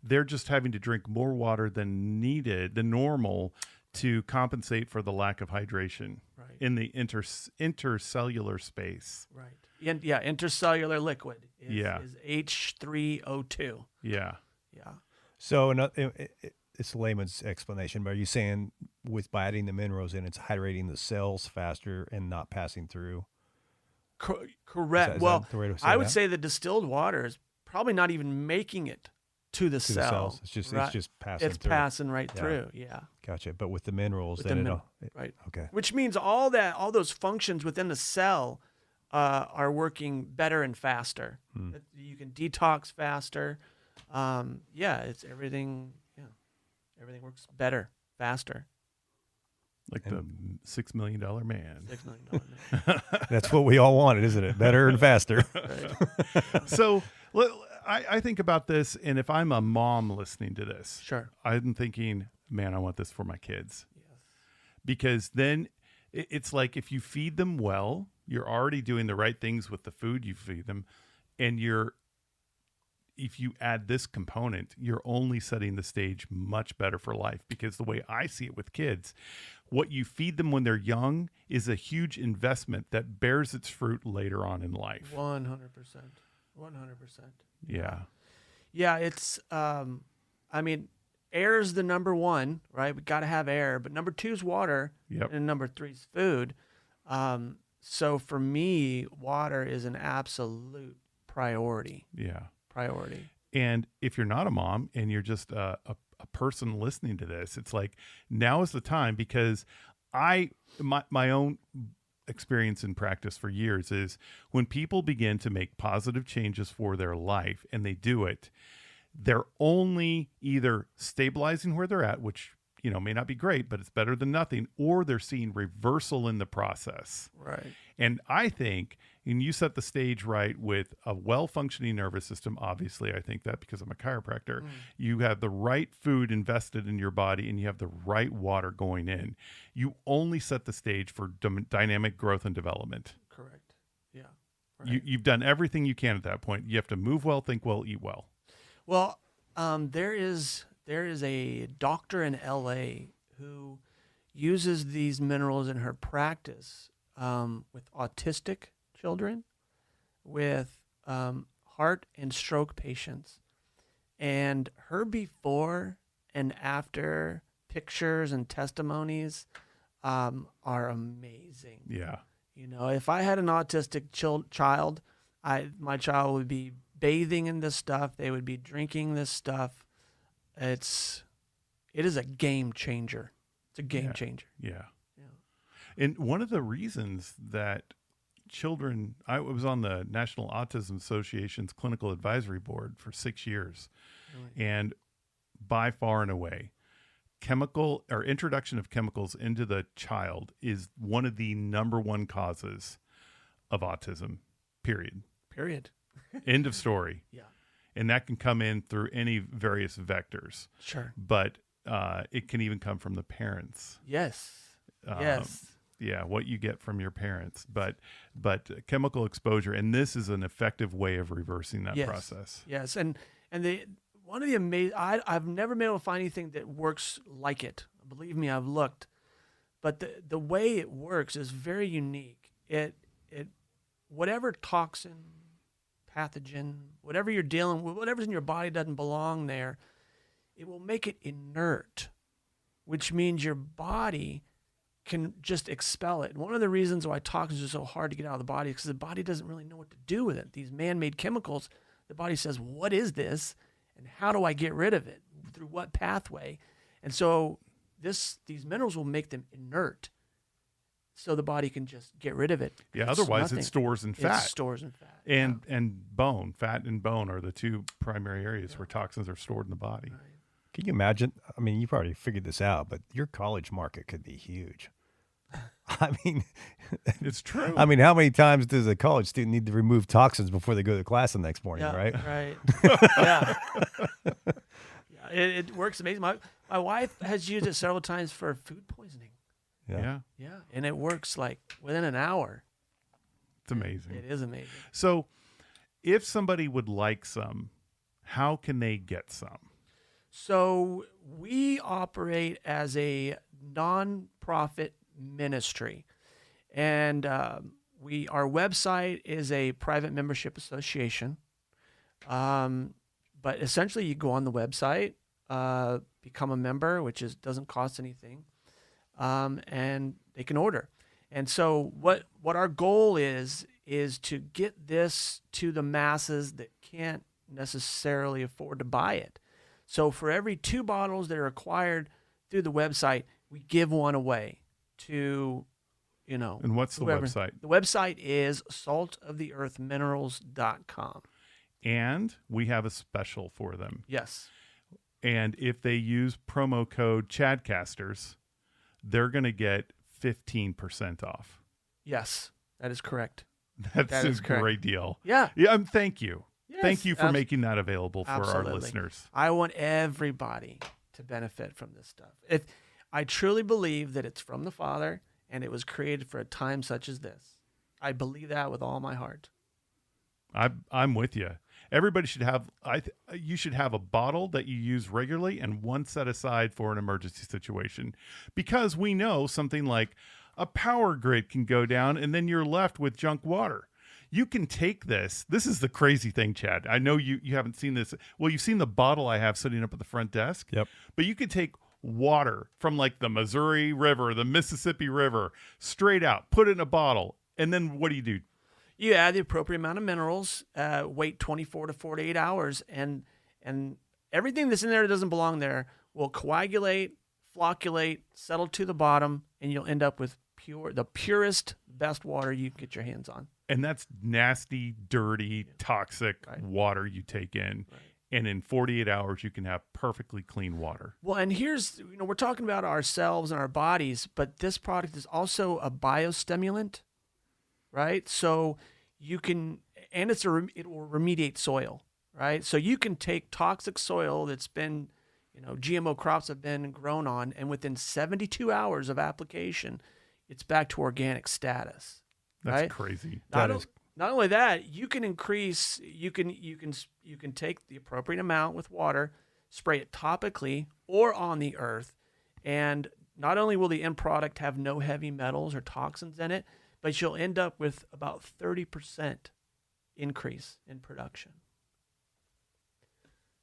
they're just having to drink more water than normal, to compensate for the lack of hydration in the intercellular space. Right. Intercellular liquid is Yeah. H3O2. Yeah. Yeah. So it's a layman's explanation, but are you saying by adding the minerals in, it's hydrating the cells faster and not passing through? Correct. Is Well, that the way to say I would that? say the distilled water is probably not even making it to the To cell. the cells. It's just passing It's through. passing right through. Yeah. Gotcha. But with the minerals, With then the right. Okay. Which means all those functions within the cell are working better and faster. You can detox faster. It's everything. Yeah, everything works better, faster. Like the $6 million man. $6 million. That's what we all wanted, isn't it? Better and faster. Right. So I think about this, and if I'm a mom listening to this, Sure. I'm thinking, man, I want this for my kids. Yes. Because then it's like, if you feed them well, you're already doing the right things with the food you feed them, and if you add this component, you're only setting the stage much better for life. Because the way I see it with kids, what you feed them when they're young is a huge investment that bears its fruit later on in life. 100%. 100%. Yeah. Yeah, it's air is the number one, right? We got to have air, but number 2 is water. Yep. And number 3 is food. So for me, water is an absolute priority. Yeah. And if you're not a mom and you're just a person listening to this, it's like, now is the time, because my own experience in practice for years is, when people begin to make positive changes for their life and they do it, they're only either stabilizing where they're at, which may not be great, but it's better than nothing, or they're seeing reversal in the process. Right. And I think, and you set the stage right with a well-functioning nervous system. Obviously, I think that because I'm a chiropractor, you have the right food invested in your body and you have the right water going in. You only set the stage for dynamic growth and development. Correct. Yeah. Right. You've done everything you can at that point. You have to move well, think well, eat well. Well, there is a doctor in LA who uses these minerals in her practice with autistic children, with heart and stroke patients. And her before and after pictures and testimonies are amazing. Yeah. If I had an autistic child, my child would be bathing in this stuff. They would be drinking this stuff. It is a game changer. It's a game changer. Yeah. And one of the reasons that I was on the National Autism Association's Clinical Advisory Board for 6 years. Really? And by far and away, introduction of chemicals into the child is one of the number one causes of autism, period. End of story. Yeah. And that can come in through any various vectors. Sure. But it can even come from the parents. Yes. Yes. Yeah, what you get from your parents. But chemical exposure, and this is an effective way of reversing that process. Yes. And one of the amazing, I've never been able to find anything that works like it. Believe me, I've looked. But the way it works is very unique. It whatever toxin, pathogen, whatever you're dealing with, whatever's in your body doesn't belong there, it will make it inert, which means your body can just expel it. And one of the reasons why toxins are so hard to get out of the body is because the body doesn't really know what to do with it. These man-made chemicals, the body says, what is this? And how do I get rid of it? Through what pathway? And so these minerals will make them inert, so the body can just get rid of it. Yeah, otherwise it stores in fat. And bone. Fat and bone are the two primary areas where toxins are stored in the body. Right. Can you imagine? I mean, you've already figured this out, but your college market could be huge. I mean, it's true. I mean, how many times does a college student need to remove toxins before they go to class the next morning, right? Right. Yeah. It works amazing. My wife has used it several times for food poisoning. Yeah. And it works like within an hour. It's amazing. It is amazing. So if somebody would like some, how can they get some? So we operate as a nonprofit ministry, and our website is a private membership association. But essentially, you go on the website, become a member, which doesn't cost anything, and they can order. And so what our goal is to get this to the masses that can't necessarily afford to buy it. So for every 2 bottles that are acquired through the website, we give one away to, And what's the whoever. website? The website is saltoftheearthminerals.com. And we have a special for them. Yes. And if they use promo code Chadcasters, they're going to get 15% off. Yes, that is correct. That's That a is correct. great deal. Yeah. Yeah. Thank you. Yes, Thank you for making that available for absolutely. our listeners. I want everybody to benefit from this stuff. If I truly believe that it's from the Father and it was created for a time such as this. I believe that with all my heart. I'm with you. Everybody should have. You should have a bottle that you use regularly and one set aside for an emergency situation, because we know something like a power grid can go down and then you're left with junk water. You can take this. This is the crazy thing, Chad. I know you haven't seen this. Well, you've seen the bottle I have sitting up at the front desk. Yep. But you could take water from like the Missouri River, the Mississippi River, straight out, put it in a bottle, and then what do? You add the appropriate amount of minerals, wait 24 to 48 hours, and everything that's in there that doesn't belong there will coagulate, flocculate, settle to the bottom, and you'll end up with the purest, best water you can get your hands on. And that's nasty, dirty, toxic water you take in. Right. And in 48 hours, you can have perfectly clean water. Well, and here's, we're talking about ourselves and our bodies, but this product is also a biostimulant, right? So you can, and it will remediate soil, right? So you can take toxic soil that's been, GMO crops have been grown on, and within 72 hours of application, it's back to organic status. That's right? crazy. Not only that, you can increase. You can take the appropriate amount with water, spray it topically or on the earth, and not only will the end product have no heavy metals or toxins in it, but you'll end up with about 30% increase in production.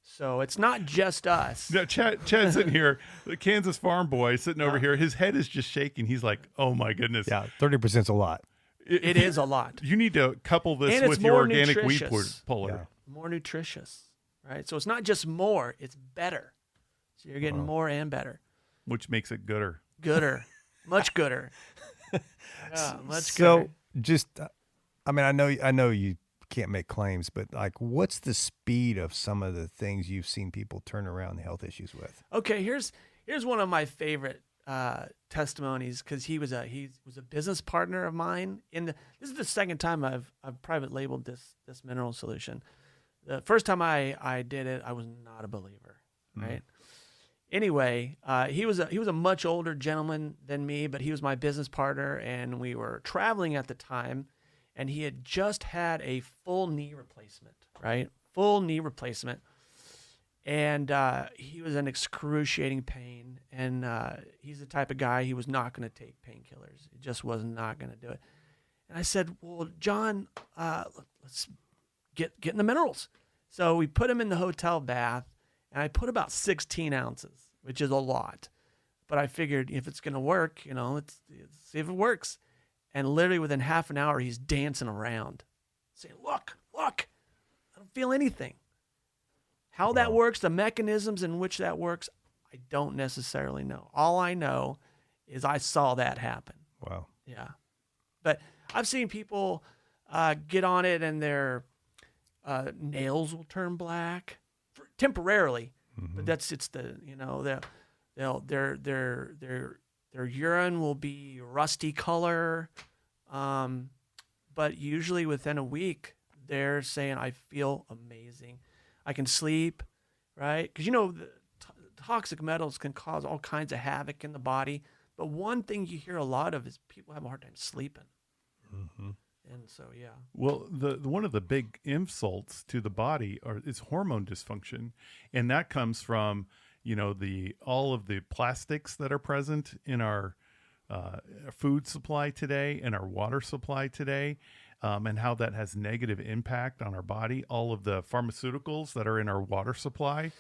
So it's not just us. No, Chad's sitting here, the Kansas farm boy sitting over here. His head is just shaking. He's like, "Oh my goodness!" Yeah, 30%'s a lot. It is a lot. You need to couple this and with your organic wheat puller. Yeah. More nutritious, right? So it's not just more; it's better. So you're getting more and better, which makes it gooder. Gooder, much gooder. Yeah, much so gooder. Just, I mean, I know you can't make claims, but like, what's the speed of some of the things you've seen people turn around health issues with? Okay, here's one of my favorite testimonies, because he was a business partner of mine. This is the second time I've private labeled this mineral solution. The first time I did it, I was not a believer, right? Anyway, he was a much older gentleman than me, but he was my business partner, and we were traveling at the time, and he had just had a full knee replacement, right? Full knee replacement. And he was in excruciating pain, and he's the type of guy, he was not going to take painkillers. He just was not going to do it. And I said, well, John, let's get in the minerals. So we put him in the hotel bath, and I put about 16 ounces, which is a lot. But I figured if it's going to work, let's see if it works. And literally within half an hour, he's dancing around, saying, look, I don't feel anything. How that works, the mechanisms in which that works, I don't necessarily know. All I know is I saw that happen. Wow. Yeah. But I've seen people get on it and their nails will turn black temporarily. But their urine will be rusty color. But usually within a week, they're saying, I feel amazing. I can sleep, right? Because the toxic metals can cause all kinds of havoc in the body. But one thing you hear a lot of is people have a hard time sleeping. And so, yeah. Well, the one of the big insults to the body is hormone dysfunction, and that comes from all of the plastics that are present in our food supply today and our water supply today, and how that has negative impact on our body. All of the pharmaceuticals that are in our water supply.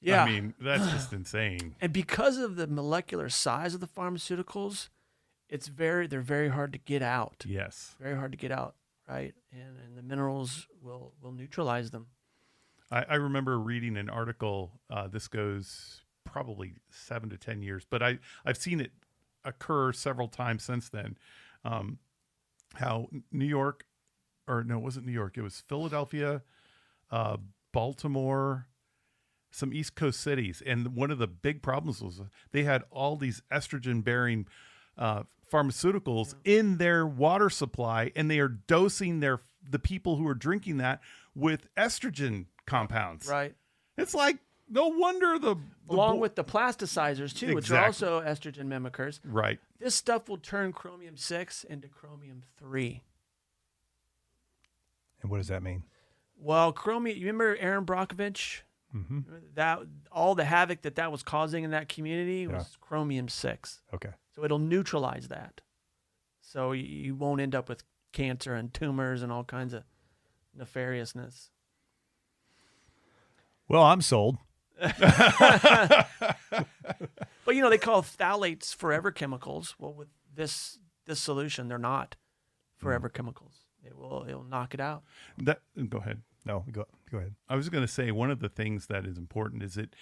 Yeah. I mean, that's just insane. And because of the molecular size of the pharmaceuticals, they're very hard to get out. Yes. Very hard to get out, right? And the minerals will neutralize them. I remember reading an article, this goes probably 7 to 10 years, but I've seen it occur several times since then, how New York, or no, it wasn't New York, it was Philadelphia, Baltimore, some East Coast cities. And one of the big problems was they had all these estrogen-bearing pharmaceuticals in their water supply, and they are dosing the people who are drinking that with estrogen compounds. Right. It's like, no wonder along with the plasticizers too, which are also estrogen mimickers. Right. This stuff will turn chromium 6 into chromium 3. And what does that mean? Well, chromium. You remember Aaron Brockovich? Mm-hmm. That all the havoc that was causing in that community was chromium 6. Okay. So it'll neutralize that. So you won't end up with cancer and tumors and all kinds of nefariousness. Well, I'm sold. But they call phthalates forever chemicals. Well, with this solution, they're not forever chemicals. It'll knock it out. Go ahead. No, go ahead. I was going to say, one of the things that is important is it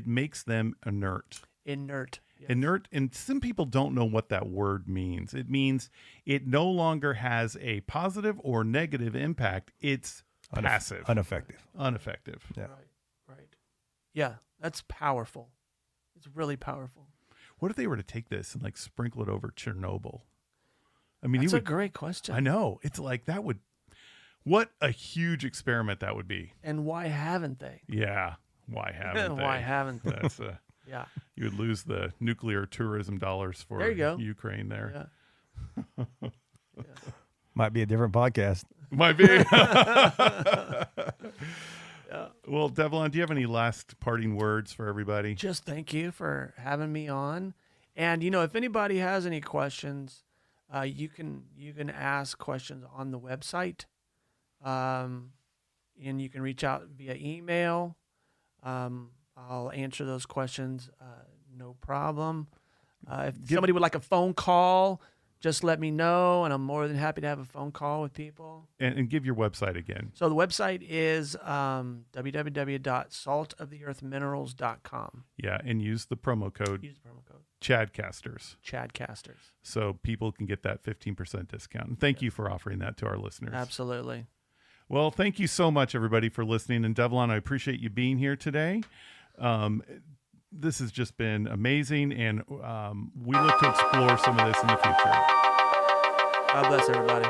makes them inert. Inert. Yes. Inert, and some people don't know what that word means. It means it no longer has a positive or negative impact. It's passive. Ineffective. Yeah. Right. Yeah, that's powerful. It's really powerful. What if they were to take this and sprinkle it over Chernobyl? I mean, that's a great question. I know. It's like that would. What a huge experiment that would be. And why haven't they? Yeah. Why haven't they? Why haven't they? That's yeah. You would lose the nuclear tourism dollars for Ukraine there. Yeah. Yeah. Might be a different podcast. Might be. Yeah. Well, Devlon, do you have any last parting words for everybody? Just thank you for having me on. And, if anybody has any questions, you can ask questions on the website. And you can reach out via email. I'll answer those questions. No problem. If somebody would like a phone call, just let me know, and I'm more than happy to have a phone call with people. And give your website again. So the website is www.saltoftheearthminerals.com. Yeah, and use the promo code. Chadcasters. So people can get that 15% discount. And thank you for offering that to our listeners. Absolutely. Well, thank you so much, everybody, for listening. And Devlon, I appreciate you being here today. This has just been amazing, and we look to explore some of this in the future. God bless everybody.